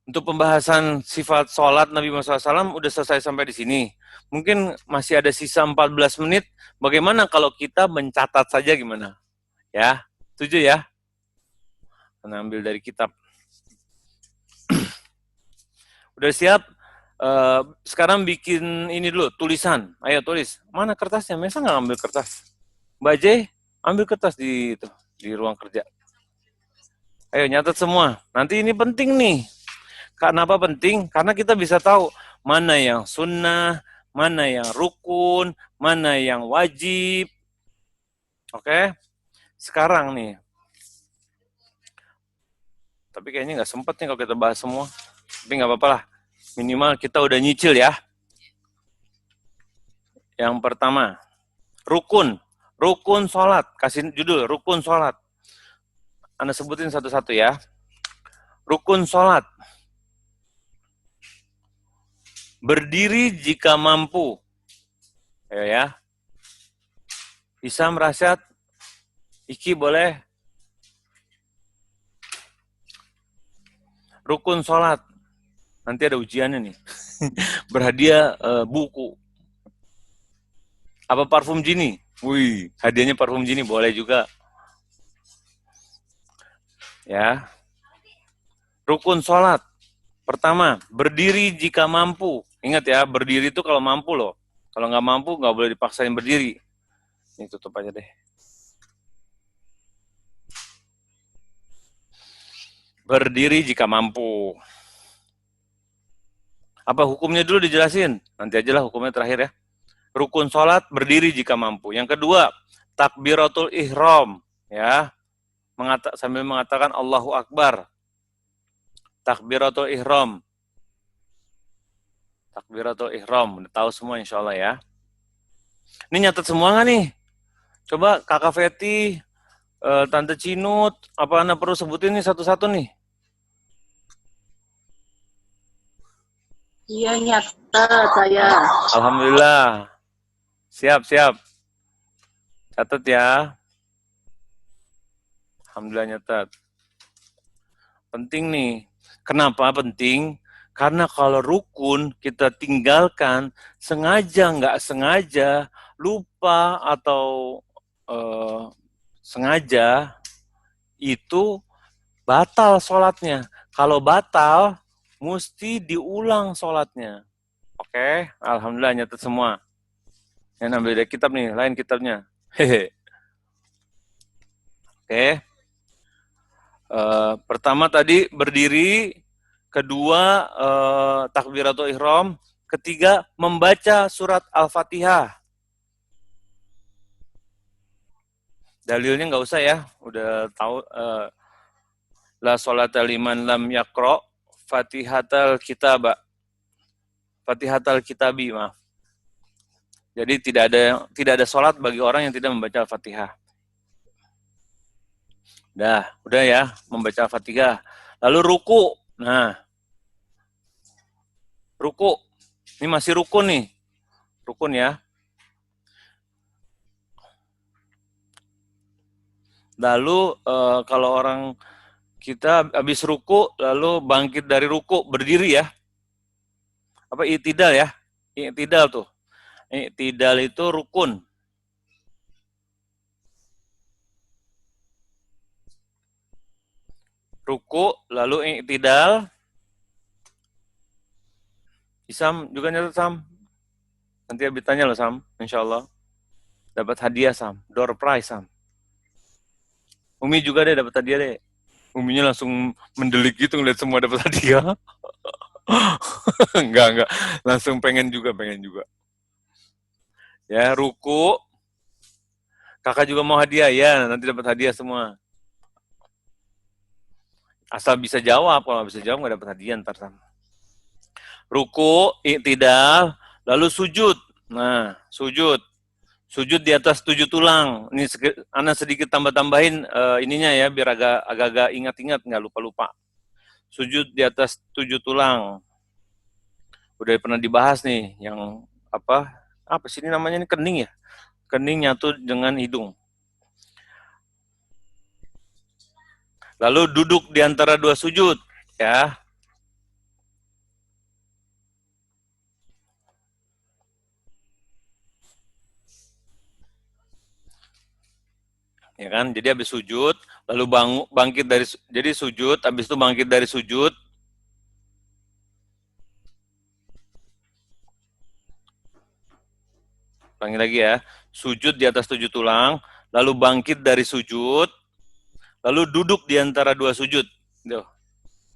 Untuk pembahasan sifat sholat Nabi Muhammad SAW udah selesai sampai di sini. Mungkin masih ada sisa 14 menit. Bagaimana kalau kita mencatat saja gimana? Ya, setuju ya? Kita ambil dari kitab. Udah siap? Sekarang bikin ini dulu, tulisan. Ayo tulis. Mana kertasnya? Masa nggak ambil kertas? Mbak J, ambil kertas di ruang kerja. Ayo nyatat semua. Nanti ini penting nih. Kenapa penting? Karena kita bisa tahu mana yang sunnah, mana yang rukun, mana yang wajib. Oke? Sekarang nih. Tapi kayaknya nggak sempat nih kalau kita bahas semua. Tapi nggak apa-apa lah. Minimal kita udah nyicil ya. Yang pertama, rukun. Rukun sholat. Kasih judul, rukun sholat. Anda sebutin satu-satu ya. Rukun sholat. Berdiri jika mampu. Ayo ya. Hisam, Rasyad, Iki boleh. Rukun sholat. Nanti ada ujiannya nih. Berhadiah buku. Apa parfum Jini? Wih, hadiahnya parfum Jini boleh juga. Ya. Rukun sholat. Pertama, berdiri jika mampu. Ingat ya, berdiri itu kalau mampu loh. Kalau nggak mampu, nggak boleh dipaksain berdiri. Ini tutup aja deh. Berdiri jika mampu. Apa hukumnya dulu dijelasin? Nanti aja lah hukumnya terakhir ya. Rukun sholat, berdiri jika mampu. Yang kedua, takbiratul ihram. Ya, sambil mengatakan Allahu Akbar. Takbiratul ihram. Takbiratul ihram. Udah tahu semua insya Allah ya. Ini nyatet semua nggak nih? Coba Kakak Feti, Tante Cinut, apa Anda perlu sebutin nih satu-satu nih? Iya, nyatet saya. Alhamdulillah. Siap. Catat ya. Alhamdulillah nyatat. Penting nih. Kenapa penting? Karena kalau rukun kita tinggalkan, sengaja nggak sengaja, lupa atau sengaja, itu batal sholatnya. Kalau batal, mesti diulang sholatnya. Oke, alhamdulillah nyatet semua. Yang ambil dari kitab nih, lain kitabnya. Hehe. Oke. Pertama tadi berdiri, kedua takbiratul ihram, ketiga membaca surat Al-Fatihah. Dalilnya nggak usah ya, udah tahu. La sholata liman lam yaqra Fatihatal Kitab. Fatihatal Kitabi, maaf. Jadi tidak ada sholat bagi orang yang tidak membaca Al-Fatihah. Udah ya, membaca Al-Fatihah. Lalu ruku. Nah, ruku. Ini masih rukun nih. Rukun ya. Lalu kalau orang kita habis ruku, lalu bangkit dari ruku, berdiri ya. Apa i'tidal ya? I'tidal tuh. I'tidal itu rukun. Ruku, lalu i'tidal. Isam juga nyatet Sam. Nanti habis tanya loh Sam, insya Allah. Dapat hadiah Sam, door prize Sam. Umi juga deh dapat hadiah deh. Uminya langsung mendelik gitu ngeliat semua dapat hadiah. enggak. Langsung pengen juga. Ya, ruku. Kakak juga mau hadiah ya, nanti dapat hadiah semua. Asal bisa jawab, kalau bisa jawab nggak dapat hadiah ntar Sam. Ruku, i'tidal, lalu sujud. Nah, sujud. Sujud di atas 7 tulang. Ini Ana sedikit tambah-tambahin ininya ya, biar agak-agak ingat-ingat, nggak lupa-lupa. Sujud di atas 7 tulang. Udah pernah dibahas nih, yang apa sih ini namanya, ini kening ya? Kening nyatu dengan hidung. Lalu duduk di antara dua sujud, ya. Ya kan? Jadi habis sujud, lalu bangkit dari, jadi sujud, habis itu bangkit dari sujud, panggil lagi ya, sujud di atas 7 tulang, lalu bangkit dari sujud, lalu duduk di antara 2 sujud. Tuh.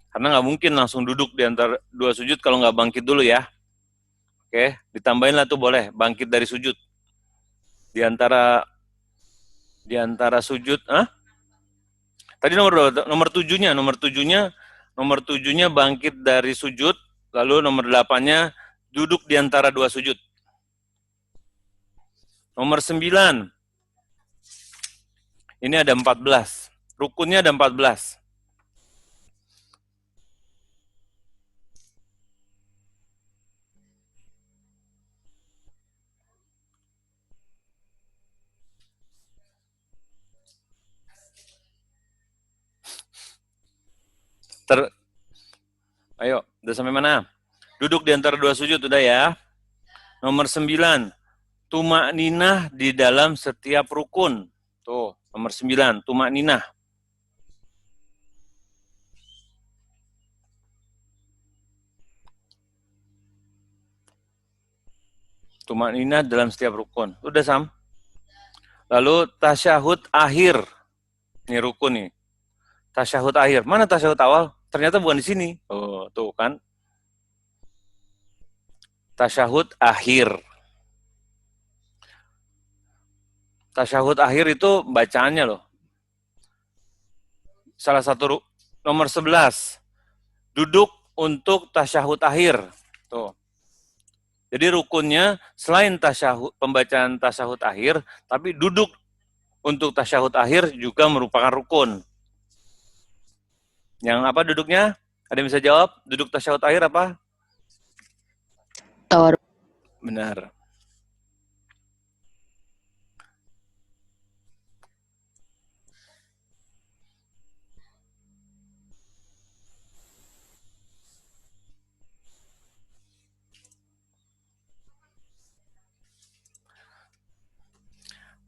Karena nggak mungkin langsung duduk di antara 2 sujud kalau nggak bangkit dulu ya. Oke, ditambahin lah tuh boleh, bangkit dari sujud. Di antara sujud, tadi nomor 7-nya, nomor tujuhnya bangkit dari sujud, lalu nomor 8-nya duduk di antara 2 sujud. Nomor 9, ini ada 14. Rukunnya ada 14. Ayo, udah sampai mana? Duduk di antara 2 sujud, udah ya. Nomor 9, tumak ninah di dalam setiap rukun. Tuh, nomor 9, tumak ninah. Tumak ninah dalam setiap rukun. Udah, Sam? Lalu tasyahud akhir. Ini rukun nih. Tasyahud akhir. Mana tasyahud awal? Ternyata bukan di sini. Oh, tuh kan. Tasyahud akhir. Tasyahud akhir itu bacaannya loh. Salah satu nomor 11. Duduk untuk tasyahud akhir. Tuh. Jadi rukunnya selain tasyahud, pembacaan tasyahud akhir, tapi duduk untuk tasyahud akhir juga merupakan rukun. Yang apa duduknya? Ada yang bisa jawab? Duduk tasyahud akhir apa? Tor. Benar.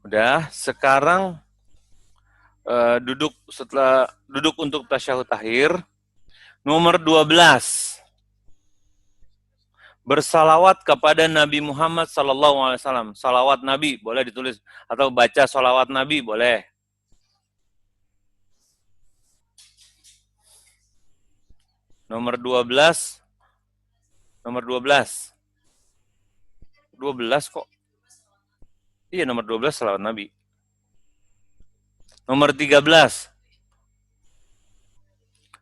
Udah, sekarang duduk untuk tasyahud akhir. Nomor 12. Bersalawat kepada Nabi Muhammad SAW. Salawat Nabi boleh ditulis atau baca salawat Nabi boleh. Nomor 12. Nomor 12. 12 kok. Iya, nomor 12 salawat Nabi. Nomor 13.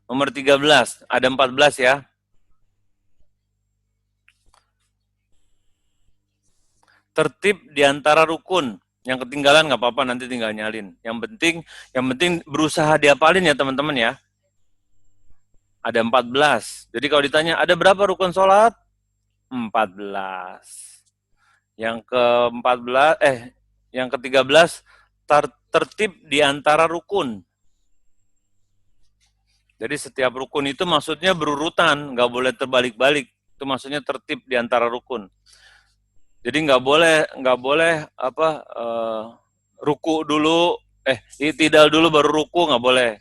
Nomor 13, ada 14 ya. Tertib di antara rukun. Yang ketinggalan nggak apa-apa, nanti tinggal nyalin. Yang penting berusaha dihafalin ya teman-teman ya. Ada 14. Jadi kalau ditanya, ada berapa rukun sholat? 14. Yang ke-14, yang ke-13, tertib di antara rukun. Jadi setiap rukun itu maksudnya berurutan, nggak boleh terbalik-balik. Itu maksudnya tertib di antara rukun. Jadi nggak boleh ruku dulu, itidal dulu baru ruku, nggak boleh.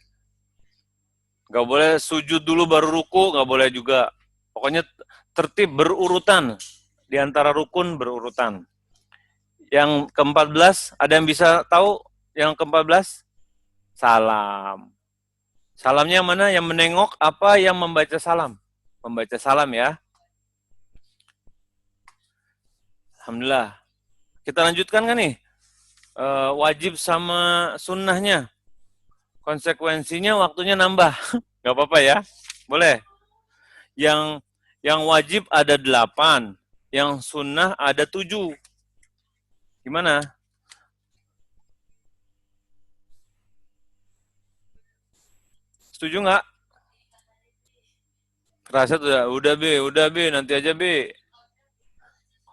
Nggak boleh sujud dulu baru ruku, nggak boleh juga. Pokoknya tertib berurutan, di antara rukun berurutan. Yang ke-14, ada yang bisa tahu yang ke-14? Salam. Salamnya mana? Yang menengok apa yang membaca salam? Membaca salam ya. Alhamdulillah. Kita lanjutkan kan nih? Wajib sama sunnahnya. Konsekuensinya waktunya nambah. Nggak apa-apa ya? Boleh. Yang wajib ada 8, yang sunnah ada 7. Gimana? Setuju nggak? Kerasa udah B, nanti aja B.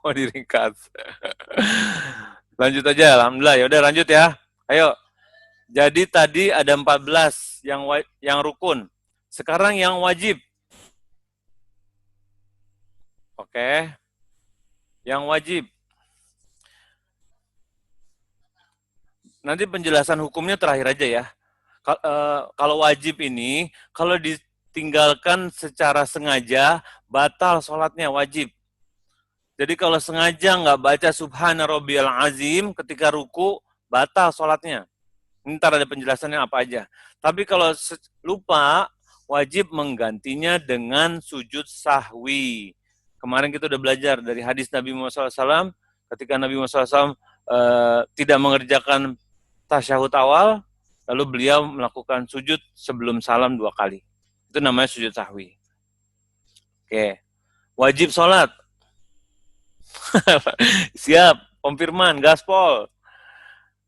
Oh, diringkas. Lanjut aja, alhamdulillah. Ya udah lanjut ya. Ayo. Jadi tadi ada 14 yang rukun. Sekarang yang wajib. Oke. Yang wajib. nanti penjelasan hukumnya terakhir aja ya. Kalau wajib ini, kalau ditinggalkan secara sengaja, batal sholatnya wajib. Jadi kalau sengaja nggak baca Subhana Rabbiyal Azim ketika ruku, batal sholatnya. Ntar ada penjelasannya apa aja. Tapi kalau lupa, wajib menggantinya dengan sujud sahwi. Kemarin kita udah belajar dari hadis Nabi Muhammad SAW, ketika Nabi Muhammad SAW tidak mengerjakan tasyahud awal, lalu beliau melakukan sujud sebelum salam 2 kali. Itu namanya sujud sahwi. Oke. Wajib sholat. Siap, konfirman, gaspol.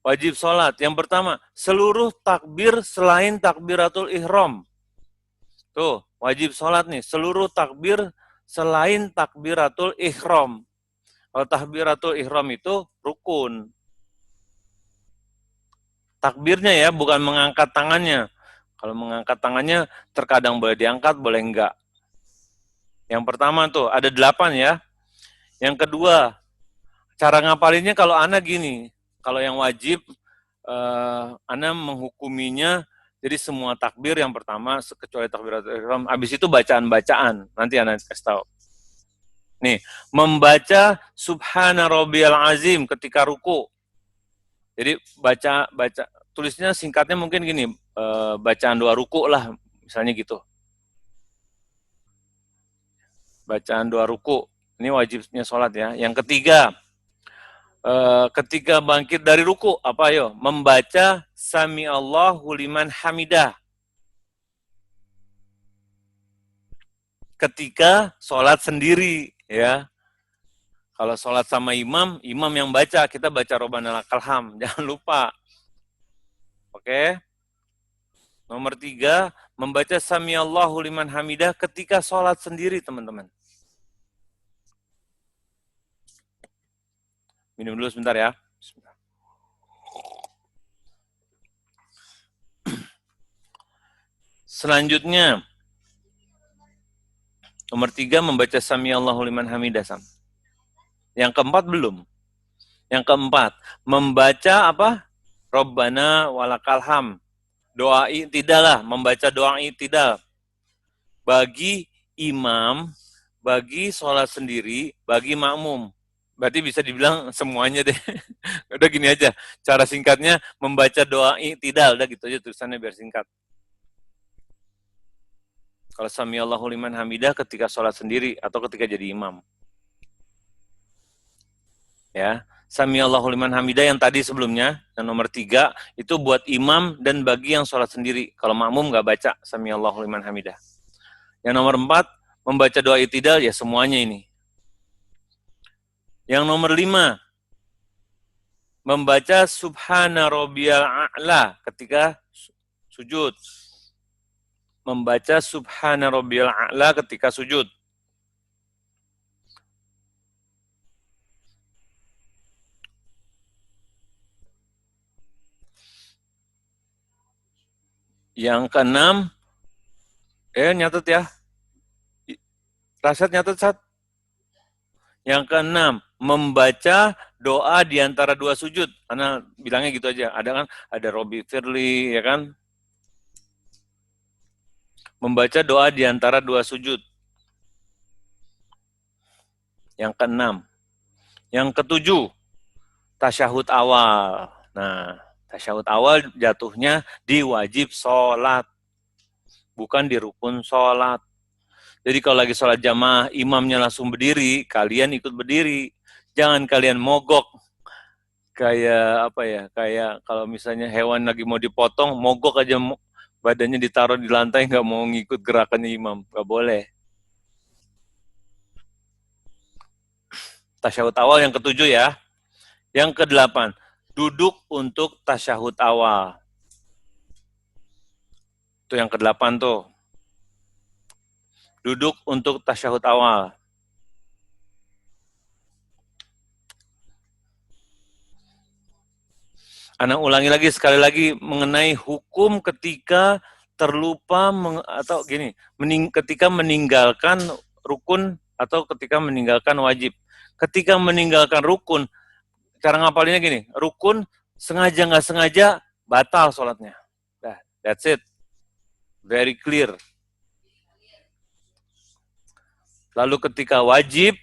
Wajib sholat. Yang pertama, seluruh takbir selain takbiratul ihram. Tuh, wajib sholat nih. Seluruh takbir selain takbiratul ihram. Kalau takbiratul ihram itu rukun. Takbirnya ya, bukan mengangkat tangannya. Kalau mengangkat tangannya, terkadang boleh diangkat, boleh enggak. Yang pertama tuh, ada 8 ya. Yang kedua, cara ngapalinnya kalau anak gini. Kalau yang wajib, Anda menghukuminya jadi semua takbir yang pertama kecuali takbiratul ihram, habis itu bacaan-bacaan. Nanti Anda kasih tahu. Nih, membaca Subhana Rabbiyal Azim ketika ruku. Jadi baca tulisnya singkatnya mungkin gini, bacaan 2 ruku lah, misalnya gitu. Bacaan 2 ruku. Ini wajibnya sholat ya. Yang ketiga, ketika bangkit dari ruku, apa ayo? Membaca Sami Allahu liman hamidah. Ketika sholat sendiri, ya. Kalau sholat sama imam, imam yang baca, kita baca Robbana lakal hamd. Jangan lupa. Oke. Nomor 3, membaca Sami Allahu liman hamidah ketika sholat sendiri, teman-teman. Minum dulu sebentar ya. Selanjutnya, nomor 3, membaca Sami Allahu liman hamidah. Yang keempat belum. Yang keempat, membaca apa? Robbana walakal hamd. Doa i'tidal, membaca doa i'tidal. Bagi imam, bagi sholat sendiri, bagi makmum. Berarti bisa dibilang semuanya deh. Udah gini aja. Cara singkatnya membaca doa i'tidal. Udah gitu aja tulisannya biar singkat. Kalau Sami Allahu liman hamidah ketika sholat sendiri atau ketika jadi imam. Ya, Sami Allahu liman hamidah yang tadi sebelumnya, yang nomor 3, itu buat imam dan bagi yang sholat sendiri. Kalau makmum nggak baca Sami Allahu liman hamidah. Yang nomor 4, membaca doa i'tidal, ya semuanya ini. Yang nomor 5, membaca Subhana Rabbiyal A'la ketika sujud. Membaca Subhana Rabbiyal A'la ketika sujud. Yang keenam, nyatet ya. Rasyad nyatet, Sat. Yang keenam, membaca doa di antara 2 sujud. Karena bilangnya gitu aja. Ada kan, ada Robbi Firli, ya kan. Membaca doa di antara 2 sujud. Yang keenam. Yang ketujuh, tasyahud awal. Nah, tasyahud awal jatuhnya di wajib sholat. Bukan di rukun sholat. Jadi kalau lagi sholat jamaah, imamnya langsung berdiri, kalian ikut berdiri. Jangan kalian mogok. Kayak apa ya, kayak kalau misalnya hewan lagi mau dipotong, mogok aja badannya ditaruh di lantai, nggak mau ngikut gerakannya imam. Nggak boleh. Tasyahud awal yang ketujuh ya. Yang ke-8, duduk untuk tasyahud awal. Itu yang ke-8 tuh. Duduk untuk tasyahud awal. Ana ulangi lagi sekali lagi mengenai hukum ketika terlupa atau gini, ketika meninggalkan rukun atau ketika meninggalkan wajib. Ketika meninggalkan rukun, cara ngapalinnya gini, rukun sengaja nggak sengaja, batal sholatnya. Nah, that's it. Very clear. Lalu ketika wajib,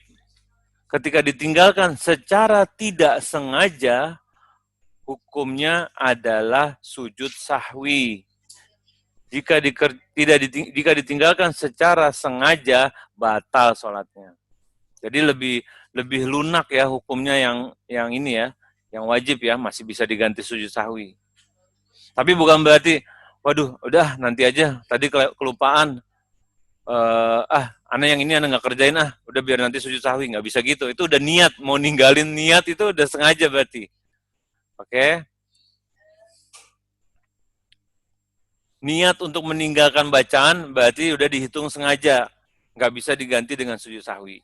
ketika ditinggalkan secara tidak sengaja, hukumnya adalah sujud sahwi. Jika ditinggalkan secara sengaja, batal sholatnya. Jadi lebih lunak ya hukumnya yang ini ya, yang wajib ya, masih bisa diganti sujud sahwi. Tapi bukan berarti, waduh, udah nanti aja, tadi kelupaan, anak yang ini anak nggak kerjain udah biar nanti sujud sahwi, nggak bisa gitu. Itu udah niat, mau ninggalin niat itu udah sengaja berarti. Oke? Niat untuk meninggalkan bacaan berarti udah dihitung sengaja, nggak bisa diganti dengan sujud sahwi.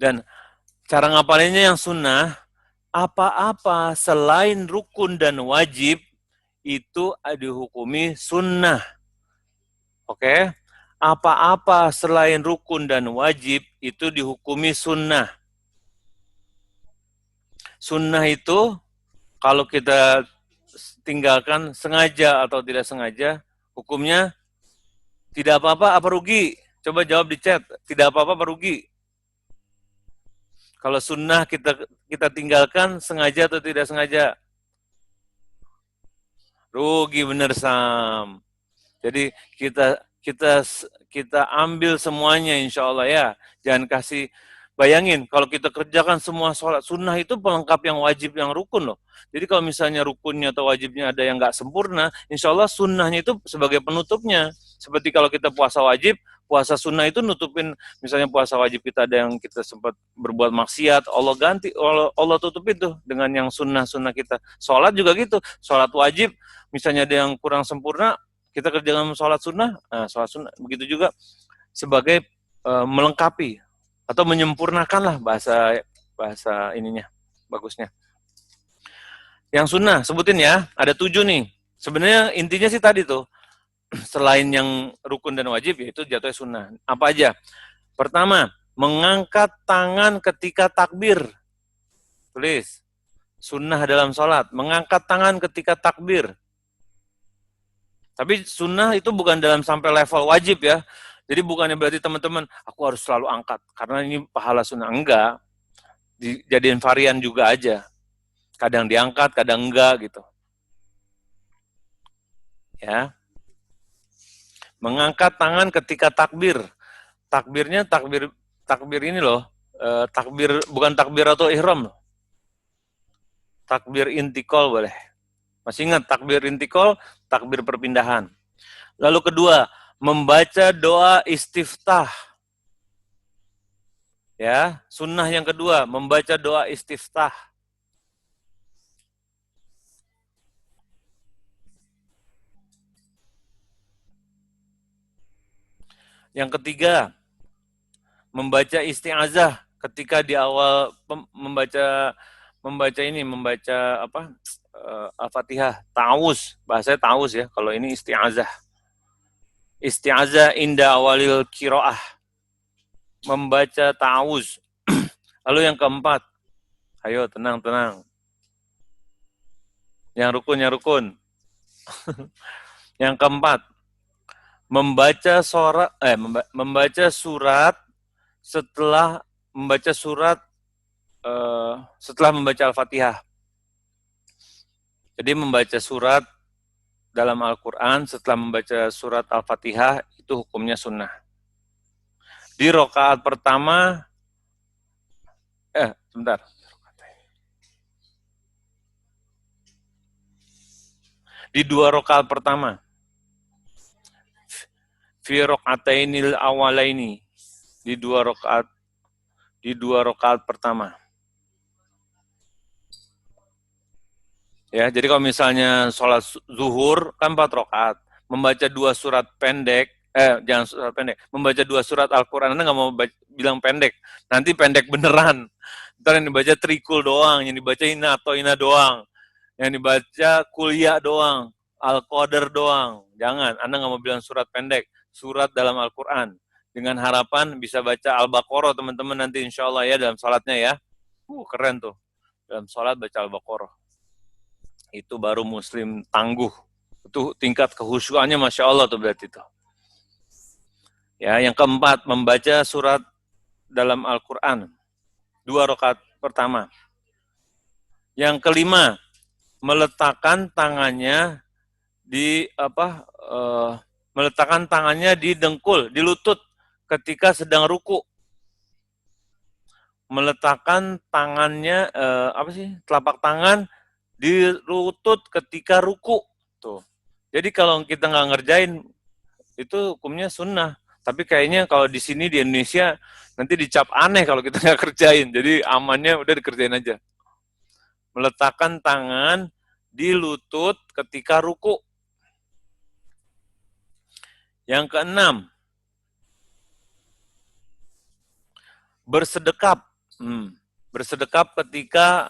Dan cara ngapalinnya yang sunnah, apa-apa selain rukun dan wajib itu dihukumi sunnah. Oke? Apa-apa selain rukun dan wajib itu dihukumi sunnah. Sunnah itu kalau kita tinggalkan sengaja atau tidak sengaja, hukumnya tidak apa-apa, apa rugi? Coba jawab di chat, tidak apa-apa, apa rugi? Kalau sunnah kita tinggalkan sengaja atau tidak sengaja? Rugi bener Sam. Jadi kita ambil semuanya insya Allah ya. Jangan kasih, bayangin kalau kita kerjakan semua sholat sunnah itu pelengkap yang wajib yang rukun loh. Jadi kalau misalnya rukunnya atau wajibnya ada yang nggak sempurna, insya Allah sunnahnya itu sebagai penutupnya. Seperti kalau kita puasa wajib, puasa sunnah itu nutupin, misalnya puasa wajib kita ada yang kita sempat berbuat maksiat, Allah ganti, Allah tutupin tuh dengan yang sunnah-sunnah kita. Sholat juga gitu, sholat wajib, misalnya ada yang kurang sempurna, kita kerjakan sholat sunnah, begitu juga sebagai melengkapi atau menyempurnakan lah bahasa ininya, bagusnya. Yang sunnah, sebutin ya, ada 7 nih. Sebenarnya intinya sih tadi tuh, selain yang rukun dan wajib, yaitu jatuhnya sunnah. Apa aja? Pertama, mengangkat tangan ketika takbir. Tulis, sunnah dalam sholat, mengangkat tangan ketika takbir. Tapi sunnah itu bukan dalam sampai level wajib ya. Jadi bukannya berarti teman-teman, aku harus selalu angkat, karena ini pahala sunnah. Enggak, dijadiin varian juga aja. Kadang diangkat, kadang enggak gitu. Ya. Mengangkat tangan ketika takbir. Takbirnya takbir ini loh. Takbir bukan takbiratul ihram loh. Takbir intikal boleh. Masih ingat takbir intikal, takbir perpindahan. Lalu kedua, membaca doa istiftah. Ya, sunnah yang kedua, membaca doa istiftah. Yang ketiga, membaca isti'azah ketika di awal membaca apa? Al-Fatihah, ta'awuz, bahasanya ta'awuz ya. Kalau ini isti'azah. Isti'azah inda awalil qiraah. Membaca ta'awuz. Lalu yang keempat, ayo tenang. Yang rukun. Yang keempat, membaca surat setelah membaca Al-Fatihah. Jadi membaca surat dalam Al-Quran setelah membaca surat Al-Fatihah itu hukumnya sunnah. Di rakaat pertama, sebentar. Di 2 rakaat pertama, fi raqatainil awalaini, di 2 rakaat pertama. Ya, jadi kalau misalnya sholat zuhur kan 4 rakaat, membaca 2 surat pendek, jangan surat pendek, membaca 2 surat Al-Quran, Anda nggak mau bilang pendek, nanti pendek beneran. Ntar yang dibaca trikul doang, yang dibaca ina doang, yang dibaca kuliah doang, Al-Qadar doang. Jangan, Anda nggak mau bilang surat pendek, surat dalam Al-Quran. dengan harapan bisa baca Al-Baqarah teman-teman nanti insya Allah ya dalam salatnya ya. Keren tuh. Dalam salat baca Al-Baqarah. Itu baru muslim tangguh. Itu tingkat kehusyuannya Masya Allah tuh berarti itu. Ya, yang keempat, membaca surat dalam Al-Quran. 2 rakaat pertama. Yang kelima, meletakkan tangannya di meletakkan tangannya di dengkul, di lutut ketika sedang ruku. Meletakkan tangannya telapak tangan di lutut ketika ruku. Tuh. Jadi kalau kita nggak ngerjain itu hukumnya sunnah. Tapi kayaknya kalau di sini di Indonesia nanti dicap aneh kalau kita nggak kerjain. Jadi amannya udah dikerjain aja. Meletakkan tangan di lutut ketika ruku. Yang keenam, bersedekap. Bersedekap ketika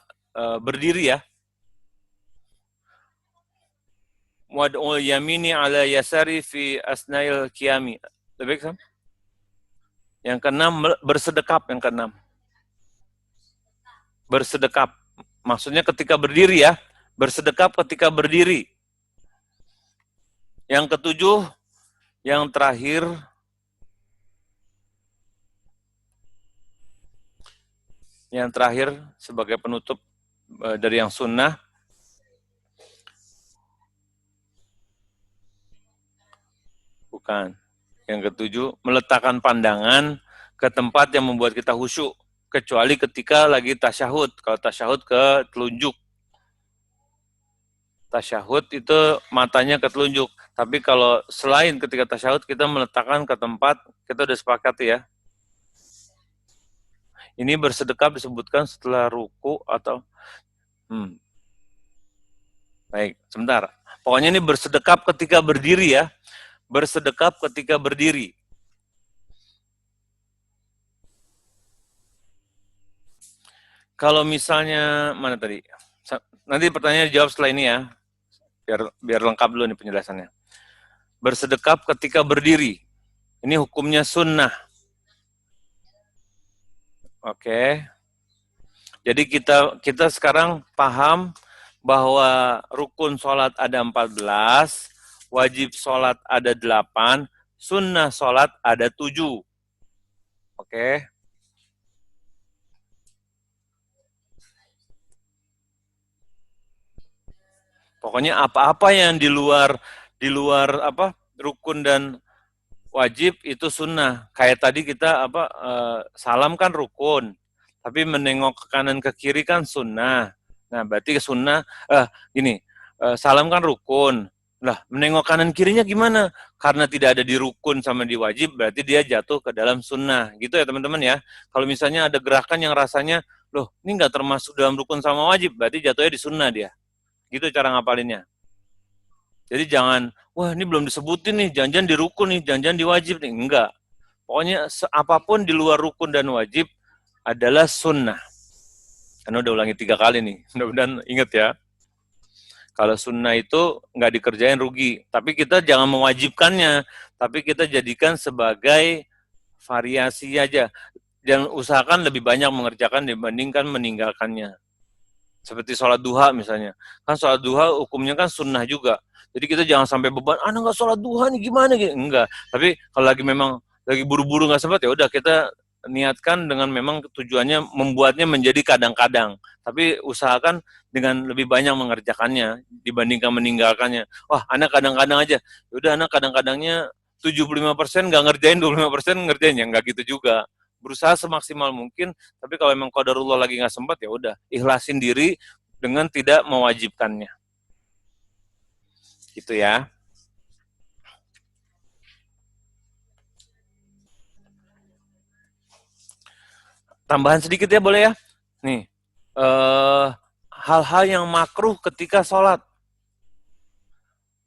berdiri ya. Wad'ul yamini ala yasari fi asnail qiyami. Lebih kan? Yang keenam, bersedekap yang keenam. Bersedekap. Maksudnya ketika berdiri ya. Bersedekap ketika berdiri. Yang ketujuh, yang terakhir, sebagai penutup dari yang sunnah, bukan. Yang ketujuh, meletakkan pandangan ke tempat yang membuat kita khusyuk, kecuali ketika lagi tasyahud. Kalau tasyahud ke telunjuk. Tasyahud itu matanya ke telunjuk. Tapi kalau selain ketika tasyahud, kita meletakkan ke tempat, kita udah sepakat ya. Ini bersedekap disebutkan setelah ruku atau... Baik, sebentar. Pokoknya ini bersedekap ketika berdiri ya. Bersedekap ketika berdiri. Kalau misalnya, mana tadi? Nanti pertanyaan dijawab setelah ini ya. Biar lengkap dulu nih penjelasannya. Bersedekap ketika berdiri. Ini hukumnya sunnah. Oke. Jadi kita sekarang paham bahwa rukun sholat ada 14, wajib sholat ada 8, sunnah sholat ada 7. Oke. Pokoknya apa-apa yang di luar rukun dan wajib itu sunnah. Kayak tadi kita salam kan rukun, tapi menengok ke kanan ke kiri kan sunnah. Nah, berarti sunnah salam kan rukun. Lah, menengok kanan kirinya gimana? Karena tidak ada di rukun sama di wajib, berarti dia jatuh ke dalam sunnah. Gitu ya teman-teman ya. Kalau misalnya ada gerakan yang rasanya, loh ini nggak termasuk dalam rukun sama wajib, berarti jatuhnya di sunnah dia. Gitu cara ngapalinnya. Jadi jangan, wah ini belum disebutin nih, jangan-jangan di rukun nih, jangan-jangan di wajib nih. Enggak. Pokoknya apapun di luar rukun dan wajib adalah sunnah. Karena udah ulangi 3 kali nih, mudah-mudahan ingat ya. Kalau sunnah itu nggak dikerjain rugi. Tapi kita jangan mewajibkannya, tapi kita jadikan sebagai variasi aja. Dan usahakan lebih banyak mengerjakan dibandingkan meninggalkannya. Seperti sholat duha misalnya. Kan sholat duha hukumnya kan sunnah juga. Jadi kita jangan sampai beban, anak nggak sholat duha nih gimana gitu. Enggak. Tapi kalau lagi buru-buru nggak sempat ya udah kita niatkan dengan memang tujuannya membuatnya menjadi kadang-kadang. Tapi usahakan dengan lebih banyak mengerjakannya dibandingkan meninggalkannya. Wah, anak kadang-kadang aja. Ya udah anak kadang-kadangnya 75% nggak ngerjain, 25% ngerjain, ya nggak gitu juga. Berusaha semaksimal mungkin, tapi kalau memang qadarullah lagi nggak sempat ya udah ikhlasin diri dengan tidak mewajibkannya. Gitu ya. Tambahan sedikit ya boleh ya. Nih, hal-hal yang makruh ketika sholat.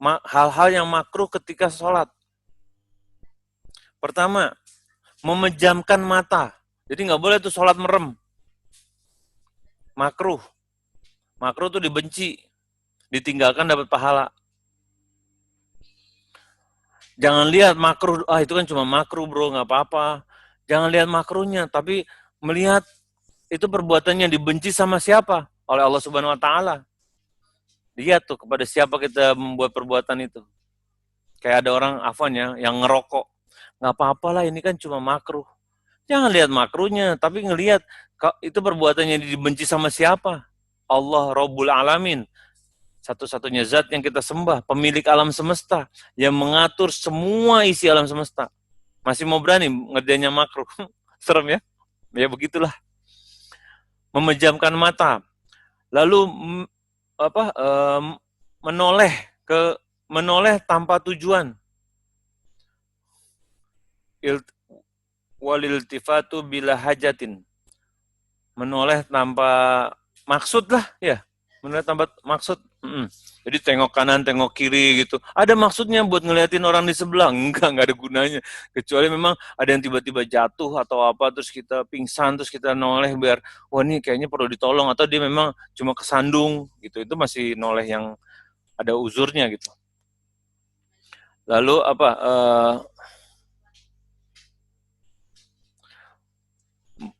Hal-hal yang makruh ketika sholat. Pertama, memejamkan mata. Jadi nggak boleh tuh sholat merem. Makruh. Makruh tuh dibenci. Ditinggalkan dapat pahala. Jangan lihat makruh, itu kan cuma makruh bro, nggak apa-apa. Jangan lihat makruhnya, tapi melihat itu perbuatannya dibenci sama siapa? Oleh Allah Subhanahu Wa Taala. Lihat tuh kepada siapa kita membuat perbuatan itu. Kayak ada orang afwan ya, yang ngerokok. Nggak apa-apa lah, ini kan cuma makruh. Jangan lihat makruhnya, tapi ngelihat itu perbuatannya dibenci sama siapa? Allah Rabbul Alamin. Satu-satunya zat yang kita sembah, pemilik alam semesta, yang mengatur semua isi alam semesta. Masih mau berani ngerjainnya makruh. Serem ya? Ya begitulah. Memejamkan mata. Lalu menoleh menoleh tanpa tujuan. Waliltifatu bila hajatin. Menoleh tanpa maksud lah ya. Menoleh tanpa maksud. Jadi tengok kanan, tengok kiri gitu. Ada maksudnya buat ngeliatin orang di sebelah? Enggak ada gunanya. Kecuali memang ada yang tiba-tiba jatuh atau apa, terus kita pingsan, terus kita noleh biar, wah ini kayaknya perlu ditolong. Atau dia memang cuma kesandung gitu. Itu masih noleh yang ada uzurnya gitu. Lalu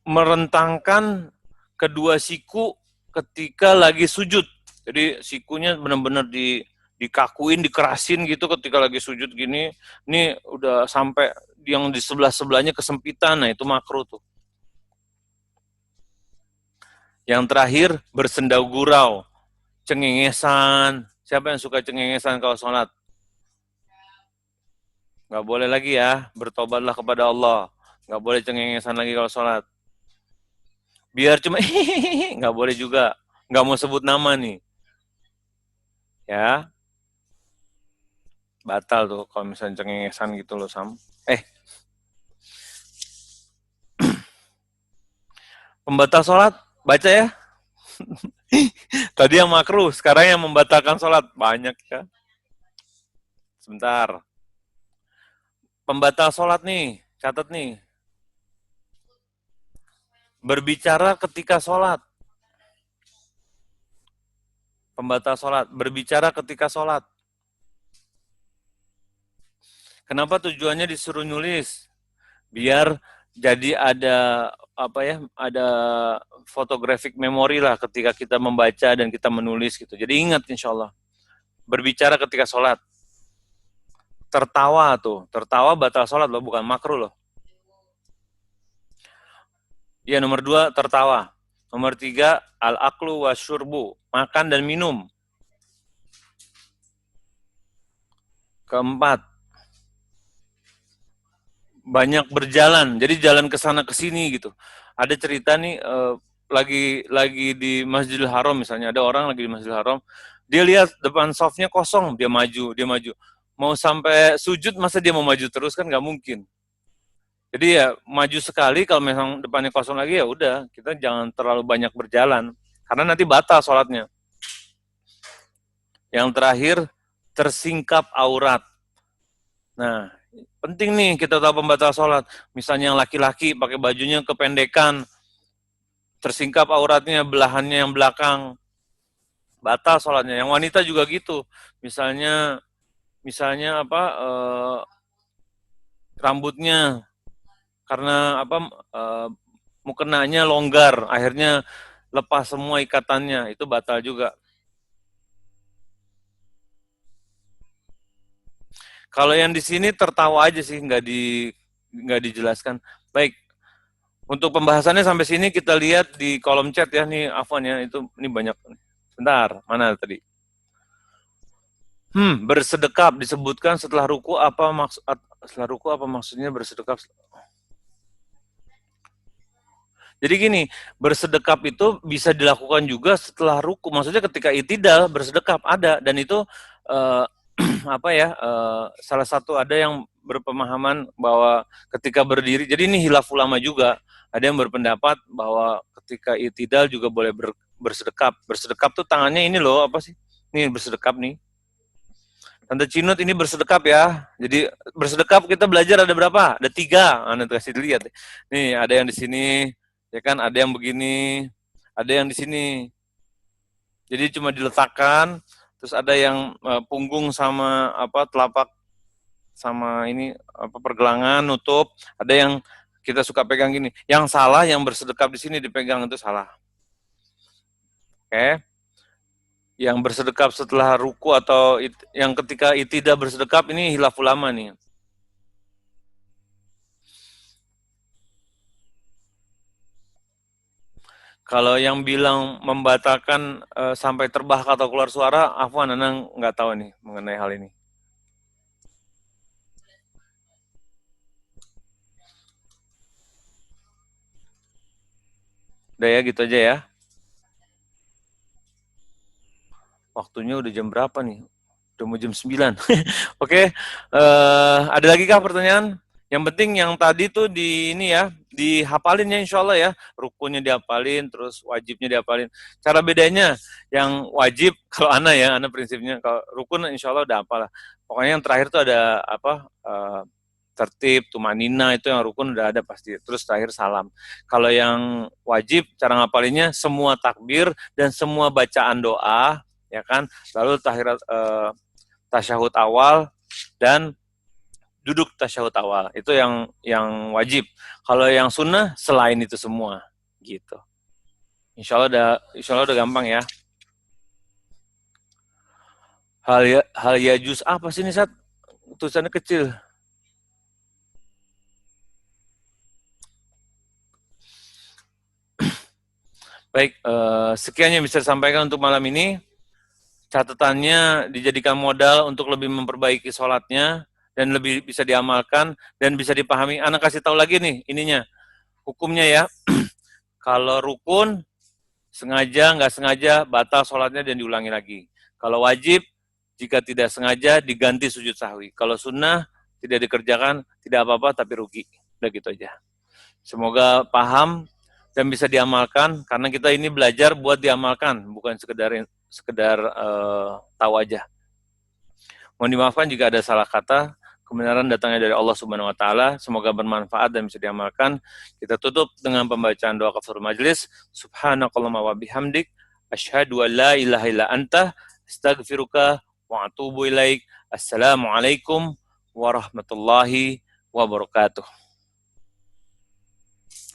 merentangkan kedua siku ketika lagi sujud. Jadi sikunya benar-benar dikakuin, dikerasin gitu ketika lagi sujud gini. Ini udah sampai yang di sebelah-sebelahnya kesempitan. Nah, itu makruh tuh. Yang terakhir, bersendau gurau, cengengesan. Siapa yang suka cengengesan kalau sholat? Nggak boleh lagi ya, bertobatlah kepada Allah. Nggak boleh cengengesan lagi kalau sholat. Biar cuma nggak boleh juga. Nggak mau sebut nama nih. Ya, batal tuh kalau misalnya cengengesan gitu loh, Sam. Pembatal sholat, baca ya. Tadi yang makruh, sekarang yang membatalkan sholat. Banyak ya. Sebentar. Pembatal sholat nih, catat nih. Berbicara ketika sholat. Pembatal sholat, berbicara ketika sholat. Kenapa tujuannya disuruh nulis? Biar jadi ada ada photographic memory lah ketika kita membaca dan kita menulis gitu. Jadi ingat insya Allah. Berbicara ketika sholat. Tertawa batal sholat loh, bukan makruh loh. Ya, nomor 2 tertawa. Nomor 3 al-aklu wasyurbu, makan dan minum. Keempat, banyak berjalan, jadi jalan ke sana ke sini gitu. Ada cerita nih lagi di Masjidil Haram misalnya, ada orang lagi di Masjidil Haram, dia lihat depan softnya kosong, dia maju. Mau sampai sujud masa dia mau maju terus, kan nggak mungkin. Jadi ya maju sekali, kalau memang depannya kosong lagi ya udah, kita jangan terlalu banyak berjalan karena nanti batal sholatnya. Yang terakhir, tersingkap aurat. Nah, penting nih kita tahu pembatal sholat. Misalnya yang laki-laki pakai bajunya kependekan, tersingkap auratnya, belahannya yang belakang, batal sholatnya. Yang wanita juga gitu. Misalnya rambutnya karena mukenanya longgar, akhirnya lepas semua ikatannya, itu batal juga. Kalau yang di sini tertawa aja sih, nggak dijelaskan. Baik, untuk pembahasannya sampai sini kita lihat di kolom chat ya, nih Afwan ya, ini banyak. Bentar, mana tadi? Bersedekap disebutkan setelah ruku, apa maksudnya bersedekap? Jadi gini, bersedekap itu bisa dilakukan juga setelah ruku. Maksudnya ketika itidal bersedekap ada, dan itu salah satu ada yang berpemahaman bahwa ketika berdiri, jadi ini hilaf ulama juga, ada yang berpendapat bahwa ketika itidal juga boleh bersedekap. Bersedekap tuh tangannya ini loh, apa sih? Nih bersedekap nih. Tante Cinut ini bersedekap ya. Jadi bersedekap kita belajar ada berapa? Ada 3. Nanti kasih dilihat. Nih ada yang di sini, ya kan? Ada yang begini, ada yang di sini. Jadi cuma diletakkan, terus ada yang punggung sama telapak sama ini apa pergelangan nutup. Ada yang kita suka pegang gini. Yang salah yang bersedekap di sini dipegang itu salah. Oke. Yang bersedekap setelah ruku atau yang ketika tidak bersedekap ini hilaf ulama nih. Kalau yang bilang membatalkan sampai terbahak atau keluar suara, Afwan, Anda nggak tahu nih mengenai hal ini. Udah ya, gitu aja ya. Waktunya udah jam berapa nih? Udah mau jam 9. Oke, ada lagi kah pertanyaan? Yang penting yang tadi tuh di ini ya, dihafalin ya insya Allah ya. Rukunnya dihafalin, terus wajibnya dihafalin. Cara bedanya, yang wajib, kalau Ana prinsipnya, kalau rukun insya Allah udah hafal. Pokoknya yang terakhir tuh ada apa, tertib, tumanina, itu yang rukun udah ada pasti. Terus terakhir salam. Kalau yang wajib, cara ngapalinnya semua takbir dan semua bacaan doa, ya kan, lalu tasyahud awal dan duduk tasyahud awal, itu yang wajib. Kalau yang sunnah selain itu semua gitu. Insya Allah udah gampang ya. Hal ya juz apa sih ini, Sat? Tulisannya kecil. Baik, sekian yang bisa disampaikan untuk malam ini. Catatannya dijadikan modal untuk lebih memperbaiki sholatnya dan lebih bisa diamalkan dan bisa dipahami. Anak kasih tahu lagi nih ininya, hukumnya ya. Kalau rukun sengaja nggak sengaja batal sholatnya dan diulangi lagi. Kalau wajib jika tidak sengaja diganti sujud sahwi. Kalau sunnah tidak dikerjakan tidak apa-apa tapi rugi. Udah gitu aja. Semoga paham dan bisa diamalkan karena kita ini belajar buat diamalkan, bukan sekedar tahu aja. Mohon dimaafkan jika ada salah kata. Kebenaran datangnya dari Allah Subhanahu wa taala. Semoga bermanfaat dan bisa diamalkan. Kita tutup dengan pembacaan doa kafaratul majelis. Subhanakallahumma wa bihamdik asyhadu an la ilaha illa anta astaghfiruka wa atubu ilaik. Assalamualaikum warahmatullahi wabarakatuh.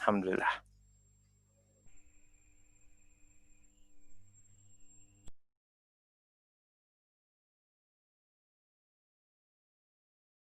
Alhamdulillah.